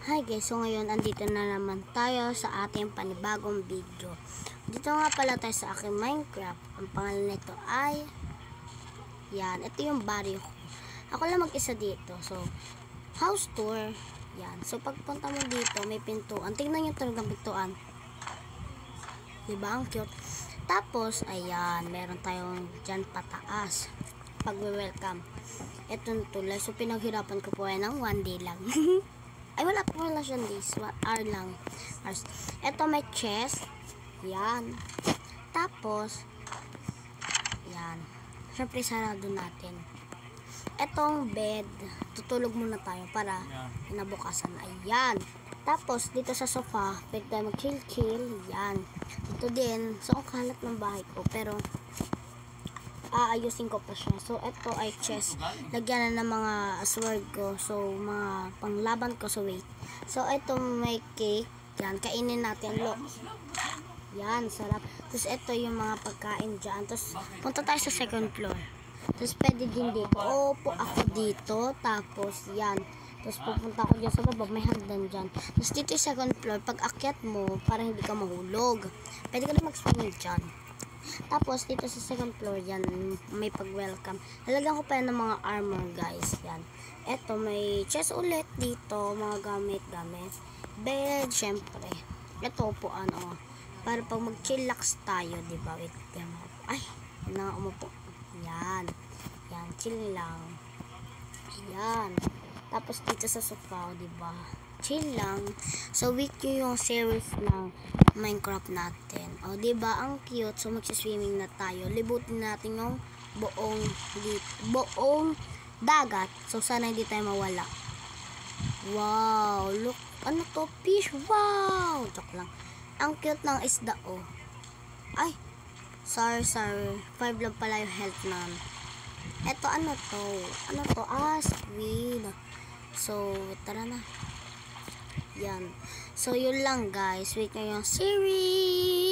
Hi guys, so ngayon andito na naman tayo sa ating panibagong video. Dito nga pala tayo sa aking Minecraft. Ang pangalan nito ay yan, ito yung barrio ko. Ako lang mag-isa dito. So, house tour. Yan. So, pagpunta mo dito, may pintuan. Tingnan nyo talagang pintuan. Diba? Ang cute. Tapos, ayan, meron tayong dyan pataas. Pag-welcome. Itong tulay. So, pinaghirapan ko po yan ng 1 day lang. Ay, wala siyang days. Hour lang. Hours. Ito may chest. Yan. Tapos, yan. Siyempre, sarado natin. Etong bed. Tutulog muna tayo para nabukasan. Ayan. Tapos, dito sa sofa, pwede tayo mag-chill-chill. Yan. Ito din. So, ang kalat ng bahay ko. Pero, aayusin ko pa siya. So, ito ay chest. Lagyan na ng mga sword ko. So, mga panglaban ko. So, wait. So, ito may cake. Yan. Kainin natin. Look. Yan. Sarap. Tapos, ito yung mga pagkain dyan. Tapos, punta tayo sa second floor. Tapos, pwede din dito. Opo ako dito. Tapos, yan. Tapos, pupunta ako dyan sa baba. May hagdan dyan. Tapos, dito yung second floor. Pag akyat mo, para hindi ka mahulog. Pwede ka na mag-swimming dyan. Tapos, dito sa second floor, yan, may pag-welcome. Nalagyan ko pa yan ng mga armor, guys. Yan. Eto, may chest ulit dito, mga gamit. Bed, syempre. Ito po, ano, para pag mag-chillax tayo, diba? Wait, ay, na umupo. Yan. Yan, chill lang. Yan. Tapos, dito sa sofa, diba? Chill lang. So, week yung series ng Minecraft natin. O, diba? Ang cute. So, magsiswimming na tayo. Libutin natin yung buong dagat. So, sana hindi tayo mawala. Wow! Look! Ano to? Fish! Wow! Joke lang. Ang cute ng isda, oh. Ay! Sorry. 5 lang pala yung health nun. Eto, ano to? Ano to? Squid. So, tara na. Yan. So, yun lang guys. Wait nyo yung series.